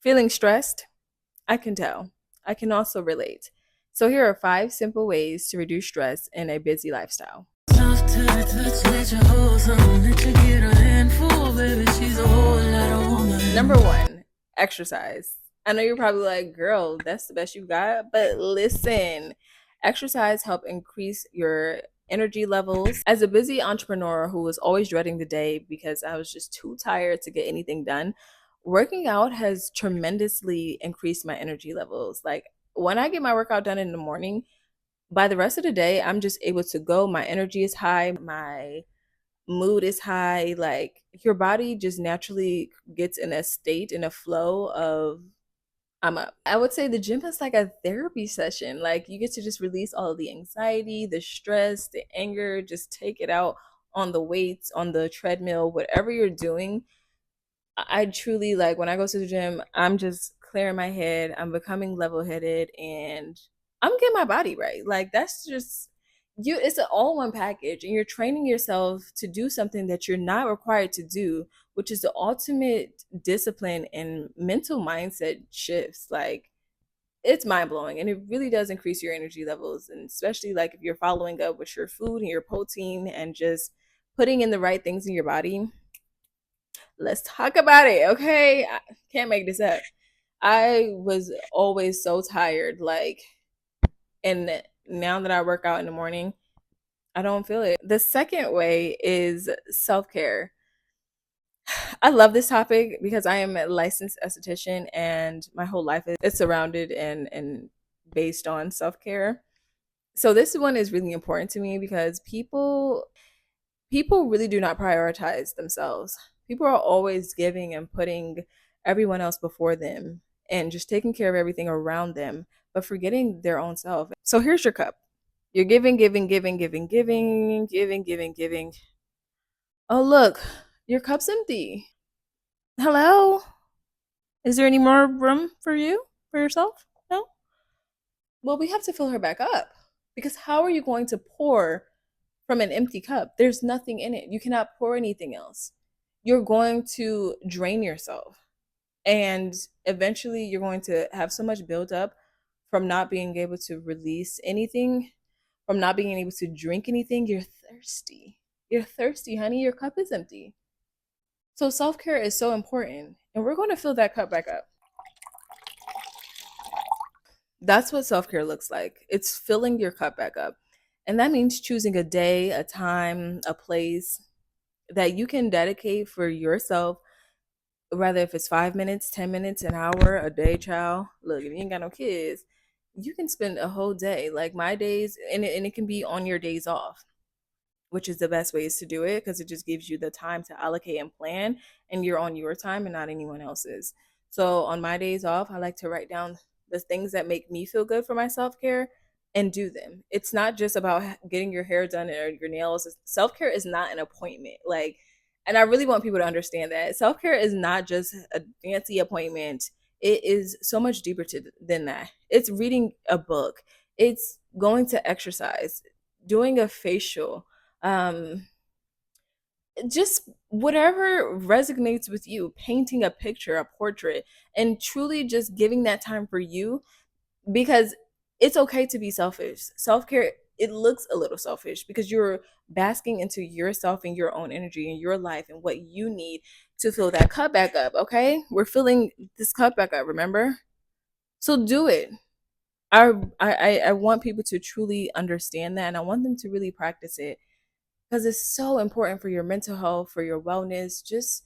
Feeling stressed? I can tell. I can also relate. So here are 5 simple ways to reduce stress in a busy lifestyle. Number 1, exercise. I know you're probably like, girl, that's the best you got. But listen, exercise help increase your energy levels. As a busy entrepreneur who was always dreading the day because I was just too tired to get anything done, working out has tremendously increased my energy levels. Like when I get my workout done in the morning, by the rest of the day, I'm just able to go. My energy is high, my mood is high. Like your body just naturally gets in a state, in a flow of I'm up. I would say the gym is like a therapy session. Like you get to just release all of the anxiety, the stress, the anger, just take it out on the weights, on the treadmill, whatever you're doing. I truly like when I go to the gym, I'm just clearing my head, I'm becoming level headed, and I'm getting my body right. Like that's just you, it's an all one package, and you're training yourself to do something that you're not required to do, which is the ultimate discipline and mental mindset shifts. Like it's mind blowing, and it really does increase your energy levels, and especially like if you're following up with your food and your protein and just putting in the right things in your body. Let's talk about it, okay? I can't make this up. I was always so tired, like, and now that I work out in the morning, I don't feel it. The second way is self care. I love this topic because I am a licensed esthetician and my whole life is surrounded and based on self care. So this one is really important to me because people really do not prioritize themselves. People are always giving and putting everyone else before them and just taking care of everything around them, but forgetting their own self. So here's your cup. You're giving, giving, giving, giving, giving, giving, giving, giving. Oh, look, your cup's empty. Hello? Is there any more room for you, for yourself? No? Well, we have to fill her back up because how are you going to pour from an empty cup? There's nothing in it. You cannot pour anything else. You're going to drain yourself. And eventually, you're going to have so much built up from not being able to release anything, from not being able to drink anything. You're thirsty. You're thirsty, honey. Your cup is empty. So, self care is so important. And we're going to fill that cup back up. That's what self care looks like. It's filling your cup back up. And that means choosing a day, a time, a place that you can dedicate for yourself, whether if it's 5 minutes, 10 minutes, an hour, a day, child. Look, if you ain't got no kids, you can spend a whole day. Like my days, and it can be on your days off, which is the best ways to do it because it just gives you the time to allocate and plan, and you're on your time and not anyone else's. So on my days off, I like to write down the things that make me feel good for my self-care and do them. It's not just about getting your hair done or your nails. Self-care is not an appointment. Like, and I really want people to understand that self-care is not just a fancy appointment. It is so much deeper than that. It's reading a book. It's going to exercise, doing a facial, um just whatever resonates with you, painting a picture, a portrait, and truly just giving that time for you, because it's okay to be selfish. Self-care, it looks a little selfish because you're basking into yourself and your own energy and your life and what you need to fill that cup back up. Okay, we're filling this cup back up, remember? So do it. I want people to truly understand that, and I want them to really practice it because it's so important for your mental health, for your wellness, just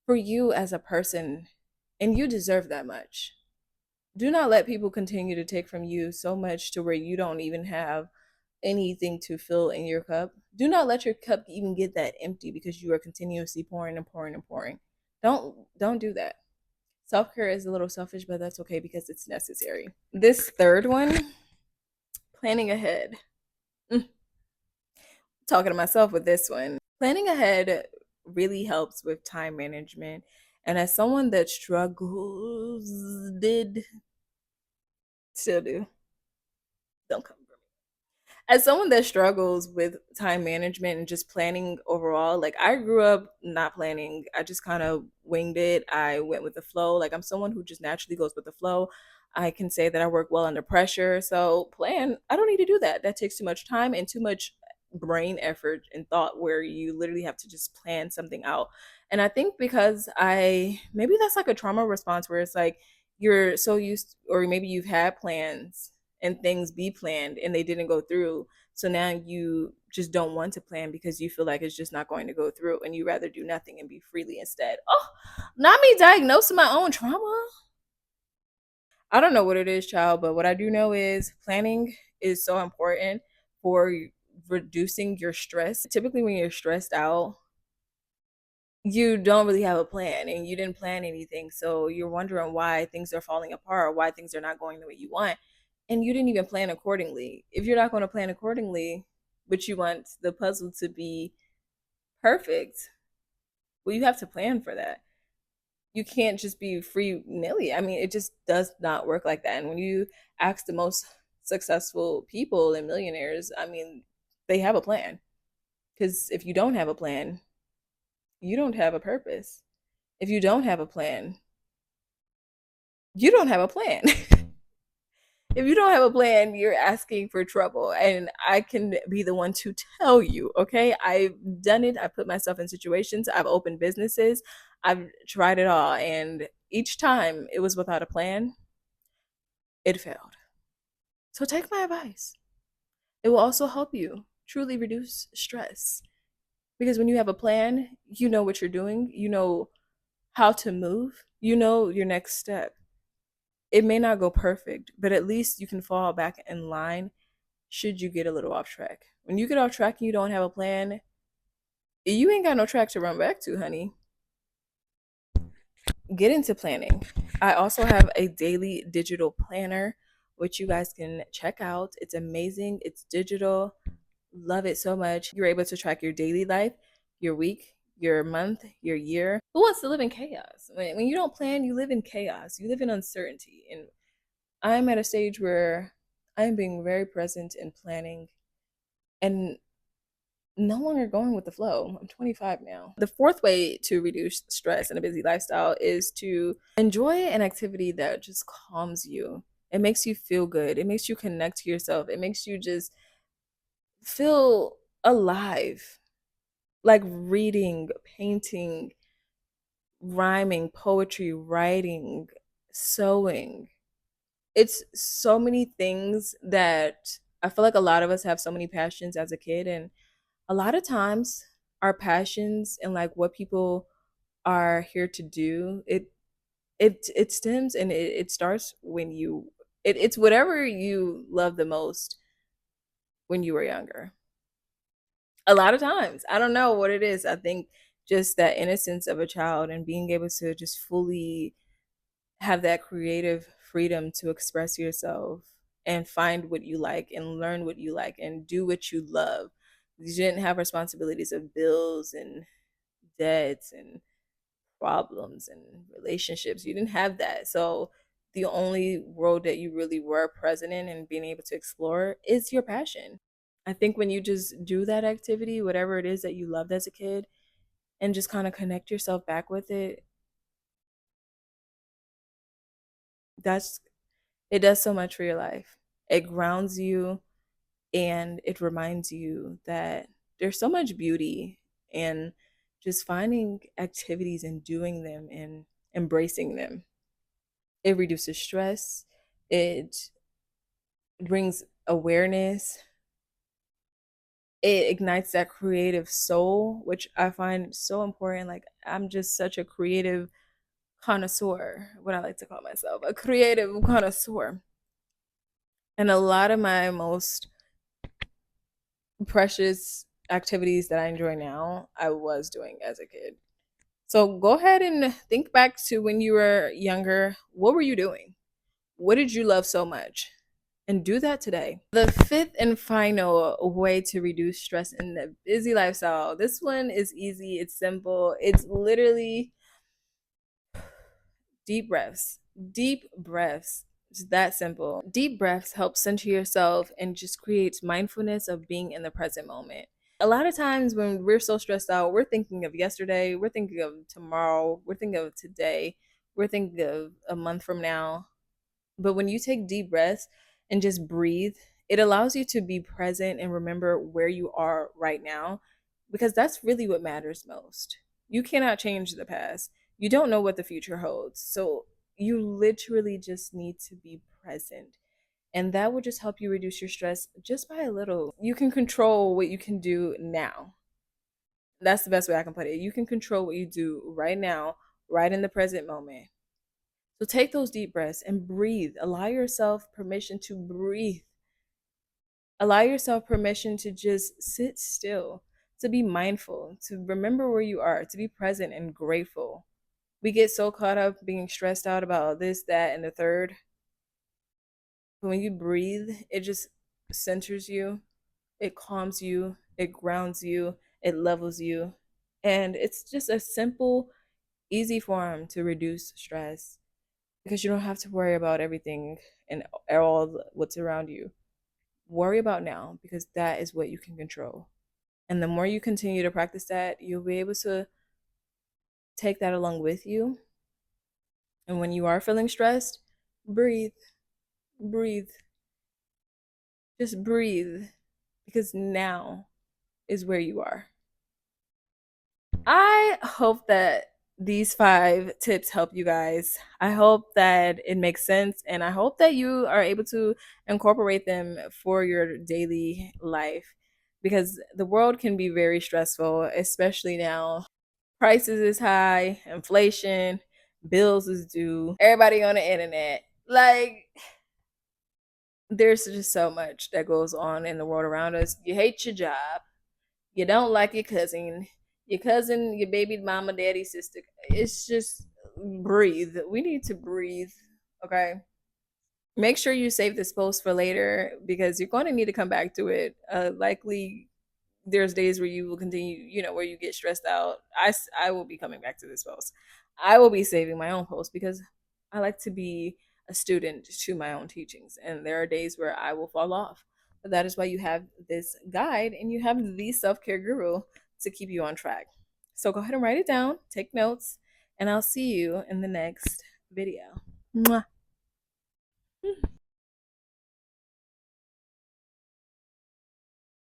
for you as a person. And you deserve that much. Do not let people continue to take from you so much to where you don't even have anything to fill in your cup. Do not let your cup even get that empty because you are continuously pouring and pouring and pouring. Don't do that. Self-care is a little selfish, but that's okay because it's necessary. This third one, planning ahead. Mm, talking to myself with this one. Planning ahead really helps with time management. And as someone that struggles, did, still do, don't come for me. As someone that struggles with time management and just planning overall, like I grew up not planning. I just kind of winged it. I went with the flow. Like I'm someone who just naturally goes with the flow. I can say that I work well under pressure. So plan, I don't need to do that. That takes too much time and too much brain effort and thought where you literally have to just plan something out. And I think because I maybe that's like a trauma response where it's like you're so used, or maybe you've had plans and things be planned and they didn't go through. So now you just don't want to plan because you feel like it's just not going to go through and you rather do nothing and be freely instead. Oh, not me diagnosing my own trauma. I don't know what it is, child, but what I do know is planning is so important for reducing your stress. Typically, when you're stressed out, you don't really have a plan and you didn't plan anything. So you're wondering why things are falling apart, why things are not going the way you want. And you didn't even plan accordingly. If you're not going to plan accordingly, but you want the puzzle to be perfect, well, you have to plan for that. You can't just be free nilly. I mean, it just does not work like that. And when you ask the most successful people and millionaires, I mean, they have a plan. Because if you don't have a plan, you don't have a purpose. If you don't have a plan, you don't have a plan. If you don't have a plan, you're asking for trouble. And I can be the one to tell you, okay? I've done it. I put myself in situations. I've opened businesses. I've tried it all. And each time it was without a plan, it failed. So take my advice. It will also help you truly reduce stress. Because when you have a plan, you know what you're doing, you know how to move, you know your next step. It may not go perfect, but at least you can fall back in line should you get a little off track. When you get off track and you don't have a plan, you ain't got no track to run back to, honey. Get into planning. I also have a daily digital planner, which you guys can check out. It's amazing, it's digital. Love it so much. You're able to track your daily life, your week, your month, your year. Who wants to live in chaos? When you don't plan, you live in chaos, you live in uncertainty. And I'm at a stage where I'm being very present in planning and no longer going with the flow. I'm 25 now. The fourth way to reduce stress in a busy lifestyle is to enjoy an activity that just calms you. It makes you feel good. It makes you connect to yourself. It makes you just feel alive. Like reading, painting, rhyming, poetry, writing, sewing. It's so many things that I feel like a lot of us have so many passions as a kid, and a lot of times our passions and like what people are here to do, it stems and it starts when it's whatever you love the most when you were younger. A lot of times, I don't know what it is. I think just that innocence of a child and being able to just fully have that creative freedom to express yourself and find what you like and learn what you like and do what you love. You didn't have responsibilities of bills and debts and problems and relationships. You didn't have that. So the only world that you really were present in and being able to explore is your passion. I think when you just do that activity, whatever it is that you loved as a kid, and just kind of connect yourself back with it, that's it does so much for your life. It grounds you and it reminds you that there's so much beauty in just finding activities and doing them and embracing them. It reduces stress, it brings awareness, it ignites that creative soul, which I find so important. Like, I'm just such a creative connoisseur, what I like to call myself, a creative connoisseur. And a lot of my most precious activities that I enjoy now, I was doing as a kid. So go ahead and think back to when you were younger. What were you doing? What did you love so much? And do that today. The fifth and final way to reduce stress in the busy lifestyle. This one is easy, it's simple. It's literally deep breaths. Deep breaths. It's that simple. Deep breaths help center yourself and just creates mindfulness of being in the present moment. A lot of times when we're so stressed out, we're thinking of yesterday, we're thinking of tomorrow, we're thinking of today, we're thinking of a month from now. But when you take deep breaths and just breathe, it allows you to be present and remember where you are right now, because that's really what matters most. You cannot change the past. You don't know what the future holds. So you literally just need to be present. And that will just help you reduce your stress just by a little. You can control what you can do now. That's the best way I can put it. You can control what you do right now, right in the present moment. So take those deep breaths and breathe. Allow yourself permission to breathe. Allow yourself permission to just sit still, to be mindful, to remember where you are, to be present and grateful. We get so caught up being stressed out about this, that, and the third. But when you breathe, it just centers you, it calms you, it grounds you, it levels you. And it's just a simple, easy form to reduce stress because you don't have to worry about everything and all what's around you. Worry about now because that is what you can control. And the more you continue to practice that, you'll be able to take that along with you. And when you are feeling stressed, breathe, breathe, just breathe because now is where you are. I hope that these 5 tips help you guys. I hope that it makes sense and I hope that you are able to incorporate them for your daily life because the world can be very stressful, especially now. Prices is high, inflation, bills is due, everybody on the internet. Like, there's just so much that goes on in the world around us. You hate your job, you don't like your cousin, your baby mama, daddy, sister. It's just breathe. We need to breathe. Okay. Make sure you save this post for later because you're going to need to come back to it. Likely there's days where you will continue, where you get stressed out. I will be coming back to this post. I will be saving my own post because I like to be a student to my own teachings. And there are days where I will fall off. But that is why you have this guide and you have the self care guru to keep you on track. So go ahead and write it down, take notes, and I'll see you in the next video. Mwah.